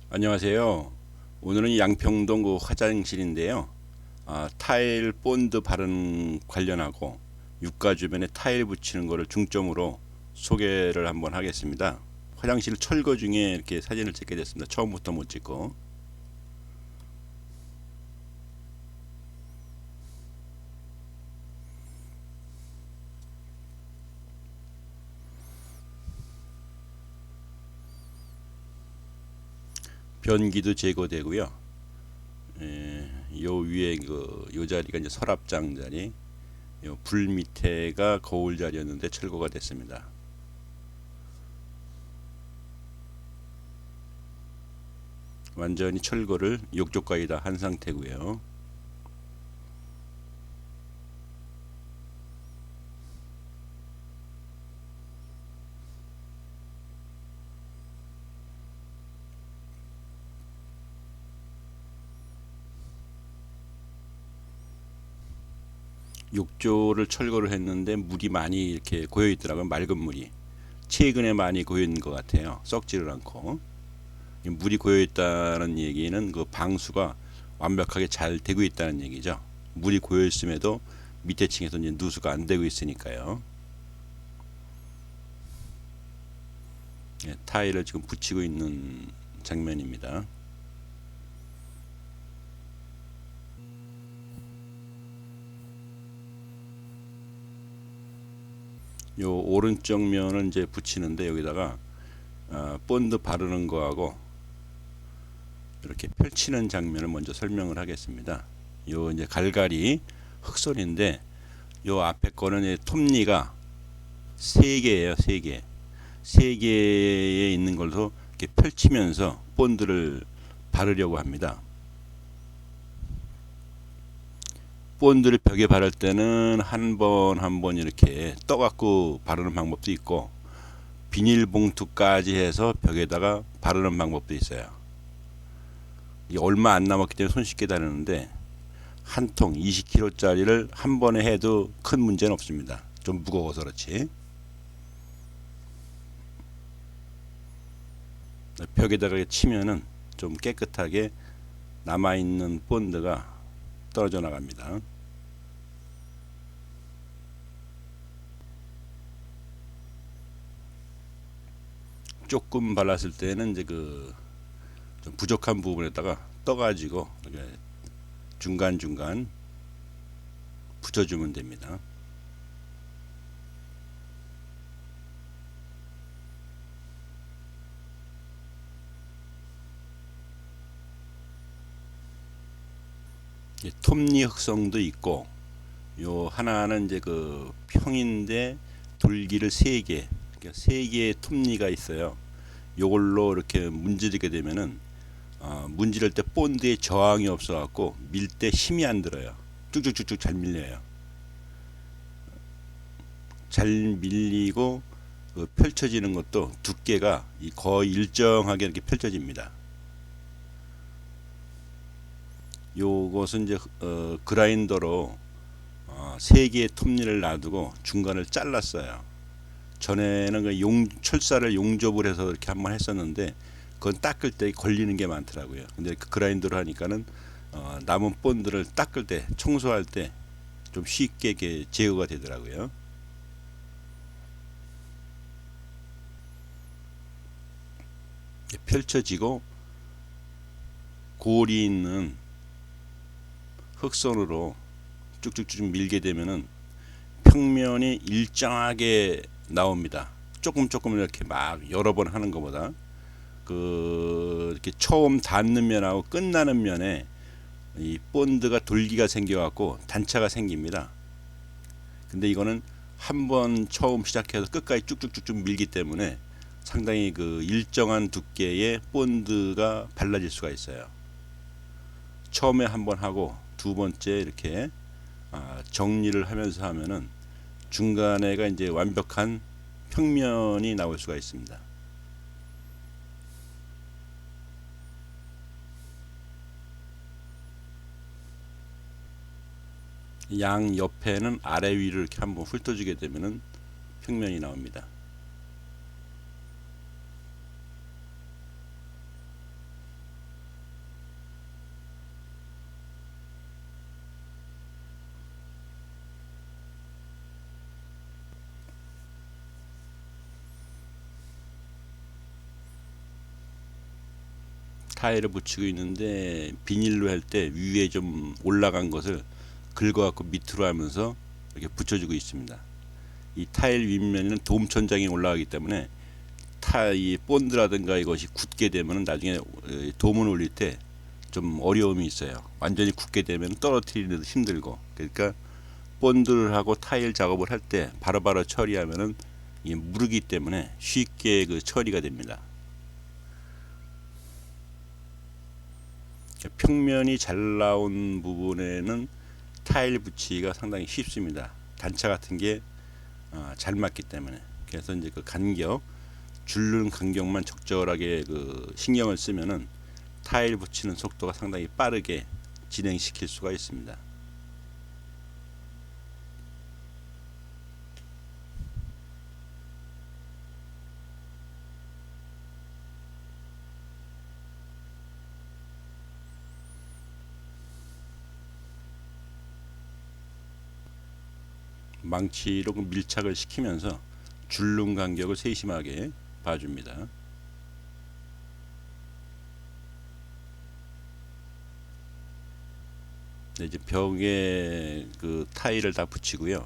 안녕하세요. 오늘은 양평동 그 화장실인데요. 타일 본드 바르는 관련하고 육가 주변에 타일 붙이는 거를 중점으로 소개를 한번 하겠습니다. 화장실 철거 중에 이렇게 사진을 찍게 됐습니다. 처음부터 못 찍고. 변기도 제거되고요. 요 위에 요 자리가 이제 서랍장 자리, 요 불 밑에가 거울 자리였는데 철거가 됐습니다. 완전히 철거를 욕조까지 다 한 상태고요. 욕조를 철거를 했는데 물이 많이 이렇게 고여 있더라고요. 맑은 물이. 최근에 많이 고여 있는 것 같아요. 썩지를 않고. 물이 고여 있다는 얘기는 그 방수가 완벽하게 잘 되고 있다는 얘기죠. 물이 고여 있음에도 밑에 층에서 이제 누수가 안 되고 있으니까요. 타일을 지금 붙이고 있는 장면입니다. 요 오른쪽 면을 이제 붙이는데 여기다가 본드 바르는 거하고 이렇게 펼치는 장면을 먼저 설명을 하겠습니다. 요 이제 갈갈이 흑솔인데 요 앞에 거는 톱니가 세 개예요, 세 개. 세 개에 있는 걸로 이렇게 펼치면서 본드를 바르려고 합니다. 본드를 벽에 바를 때는 한 번 한 번 이렇게 떠갖고 바르는 방법도 있고 비닐봉투까지 해서 벽에다가 바르는 방법도 있어요. 이게 얼마 안 남았기 때문에 손쉽게 다루는데 한 통 20kg짜리를 한 번에 해도 큰 문제는 없습니다. 좀 무거워서 그렇지. 벽에다가 치면은 좀 깨끗하게 남아있는 본드가 떨어져 나갑니다. 조금 발랐을 때는 이제 좀 부족한 부분에다가 떠가지고 중간중간 붙여주면 됩니다. 톱니 흑성도 있고 요 하나는 이제 평인데 돌기를 3개, 그러니까 3개의 톱니가 있어요. 요걸로 이렇게 문지르게 되면은 문지를 때 본드에 저항이 없어 갖고 밀 때 힘이 안 들어요. 쭉쭉쭉쭉 잘 밀려요. 잘 밀리고 펼쳐지는 것도 두께가 거의 일정하게 이렇게 펼쳐집니다. 요것은 이제 그라인더로 3개의 톱니를 놔두고 중간을 잘랐어요. 전에는 철사를 용접을 해서 이렇게 한번 했었는데 그건 닦을 때 걸리는 게 많더라고요. 근데 그라인더로 하니까는 남은 본드를 닦을 때, 청소할 때 좀 쉽게 이렇게 제거가 되더라고요. 펼쳐지고 골이 있는 흑선으로 쭉쭉쭉 밀게 되면은 평면이 일정하게 나옵니다. 조금 조금 이렇게 막 여러 번 하는 것보다 이렇게 처음 닿는 면하고 끝나는 면에 이 본드가 돌기가 생겨갖고 단차가 생깁니다. 근데 이거는 한번 처음 시작해서 끝까지 쭉쭉쭉쭉 밀기 때문에 상당히 일정한 두께의 본드가 발라질 수가 있어요. 처음에 한번 하고 두 번째 이렇게 정리를 하면서 하면은 중간에가 이제 완벽한 평면이 나올 수가 있습니다. 양 옆에는 아래 위를 이렇게 한번 훑어주게 되면은 평면이 나옵니다. 타일을 붙이고 있는데 비닐로 할 때 위에 좀 올라간 것을 긁어갖고 밑으로 하면서 이렇게 붙여주고 있습니다. 이 타일 윗면에는 돔천장이 올라가기 때문에 이 본드라든가 이것이 굳게 되면 나중에 돔을 올릴 때 좀 어려움이 있어요. 완전히 굳게 되면 떨어뜨리는 데 힘들고, 그러니까 본드를 하고 타일 작업을 할 때 바로바로 처리하면은 이게 무르기 때문에 쉽게 그 처리가 됩니다. 평면이 잘 나온 부분에는 타일 붙이기가 상당히 쉽습니다. 단차 같은 게 잘 맞기 때문에. 그래서 이제 그 간격, 줄는 간격만 적절하게 그 신경을 쓰면은 타일 붙이는 속도가 상당히 빠르게 진행시킬 수가 있습니다. 망치로 밀착을 시키면서 줄눈 간격을 세심하게 봐줍니다. 네, 이제 벽에 그 타일을 다 붙이고요.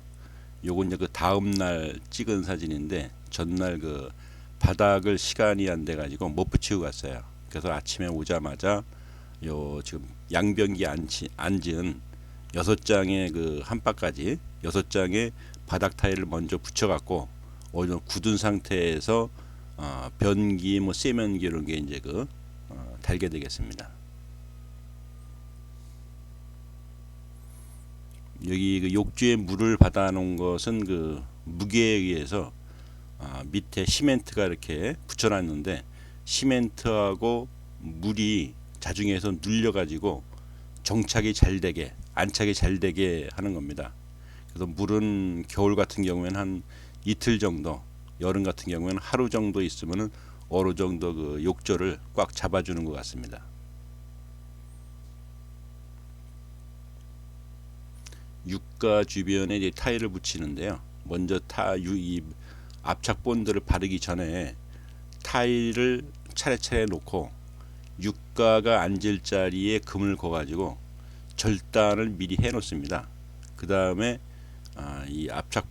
요건 이제 그 다음 날 찍은 사진인데, 전날 그 바닥을 시간이 안 돼 가지고 못 붙이고 갔어요. 그래서 아침에 오자마자 요 지금 양변기 앉은 6장의 그 한바까지 6장의 바닥 타일을 먼저 붙여 갖고 어느 굳은 상태에서 변기 뭐 세면기 이런 게 이제 그 달게 되겠습니다. 여기 그 욕조에 물을 받아 놓은 것은 그 무게에 의해서 밑에 시멘트가 이렇게 붙여 놨는데, 시멘트하고 물이 자중해서 눌려 가지고 정착이 잘 되게, 안착이 잘 되게 하는 겁니다. 그래서 물은 겨울 같은 경우에는 한 이틀 정도, 여름 같은 경우에는 하루 정도 있으면은 어느 정도 그 욕조를 꽉 잡아주는 것 같습니다. 육가 주변에 이제 타일을 붙이는데요. 먼저 이 압착 본드를 바르기 전에 타일을 차례차례 놓고 육가가 앉을 자리에 금을 거가지고 절단을 미리 해 놓습니다. 그 다음에 이 압착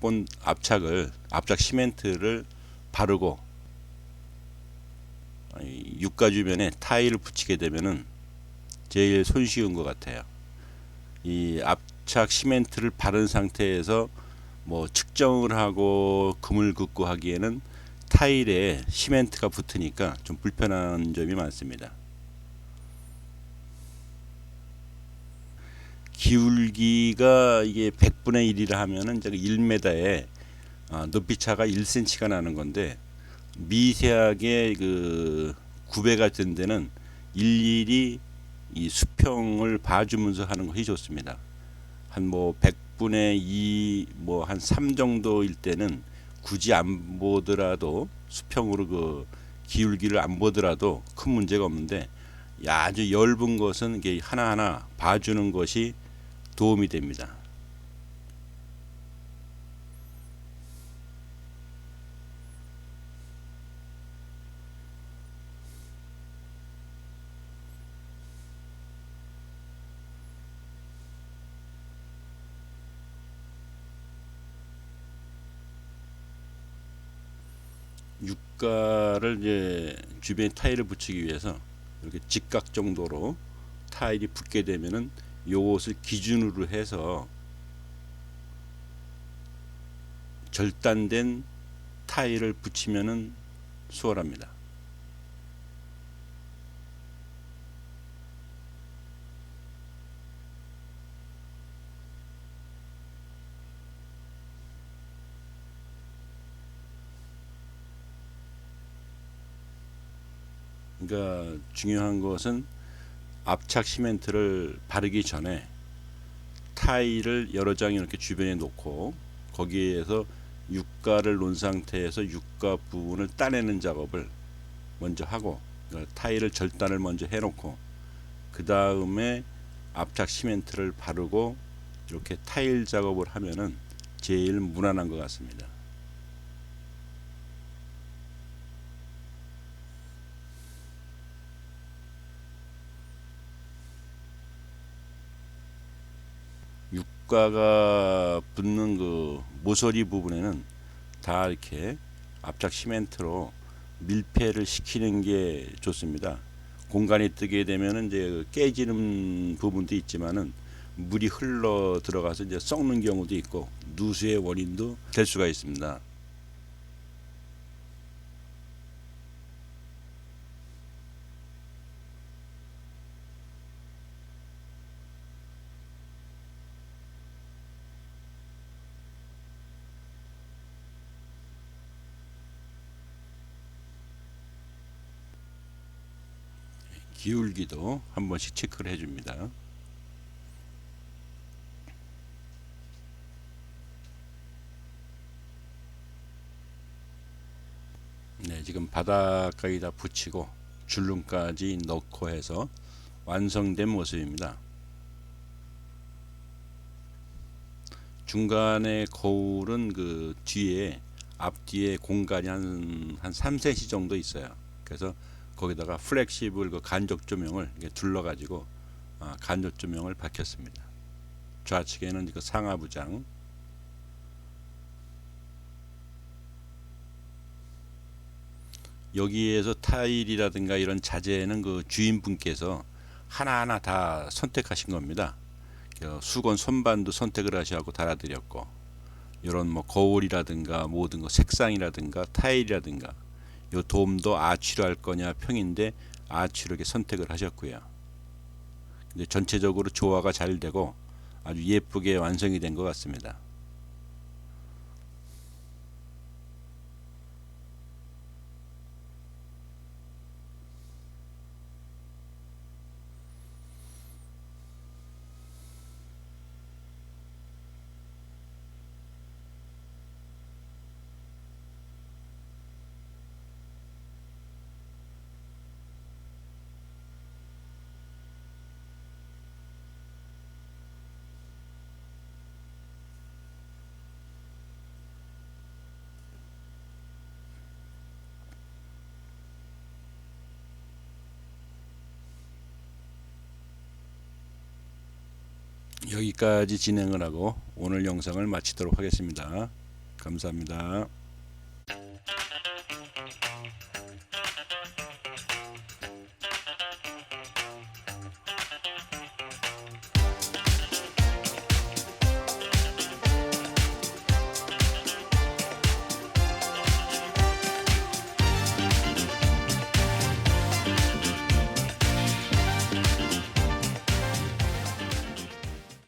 시멘트를 바르고 육가 주변에 타일을 붙이게 되면은 제일 손쉬운 것 같아요. 이 압착 시멘트를 바른 상태에서 뭐 측정을 하고 금을 긋고 하기에는 타일에 시멘트가 붙으니까 좀 불편한 점이 많습니다. 기울기가 이게 100분의 1이라 하면은 1m에 높이 차가 1cm가 나는 건데, 미세하게 그 구배가 된 데는 일일이 이 수평을 봐주면서 하는 것이 좋습니다. 한 뭐 100분의 2, 뭐 한 3 정도일 때는 굳이 안 보더라도, 수평으로 그 기울기를 안 보더라도 큰 문제가 없는데, 아주 얇은 것은 이게 하나하나 봐주는 것이 도움이 됩니다. 육가를 이제 주변에 타일을 붙이기 위해서 이렇게 직각 정도로 타일이 붙게 되면은 요것을 기준으로 해서 절단된 타일을 붙이면은 수월합니다. 그러니까 중요한 것은 압착 시멘트를 바르기 전에 타일을 여러 장 이렇게 주변에 놓고 거기에서 육가를 놓은 상태에서 육가 부분을 따내는 작업을 먼저 하고, 그러니까 타일을 절단을 먼저 해놓고 그 다음에 압착 시멘트를 바르고 이렇게 타일 작업을 하면은 제일 무난한 것 같습니다. 주가가 붙는 그 모서리 부분에는 다 이렇게 압착 시멘트로 밀폐를 시키는 게 좋습니다. 공간이 뜨게 되면은 이제 깨지는 부분도 있지만은 물이 흘러 들어가서 이제 썩는 경우도 있고 누수의 원인도 될 수가 있습니다. 기울기도 한 번씩 체크를 해줍니다. 네, 지금 바닥까지 다 붙이고 줄눈까지 넣고 해서 완성된 모습입니다. 중간에 거울은 그 뒤에 앞뒤에 공간이 한 3cm 정도 있어요. 그래서 거기다가 플렉시블 그 간접 조명을 둘러 가지고 간접 조명을 박혔습니다. 좌측에는 그 상하부장, 여기에서 타일이라든가 이런 자재는 그 주인분께서 하나하나 다 선택하신 겁니다. 수건 선반도 선택을 하셔서 달아드렸고, 이런 뭐 거울이라든가 모든 거 색상이라든가 타일이라든가 요 돔도 아치로 할 거냐 평인데 아치로 이렇게 선택을 하셨고요. 근데 전체적으로 조화가 잘 되고 아주 예쁘게 완성이 된 것 같습니다. 여기까지 진행을 하고 오늘 영상을 마치도록 하겠습니다. 감사합니다.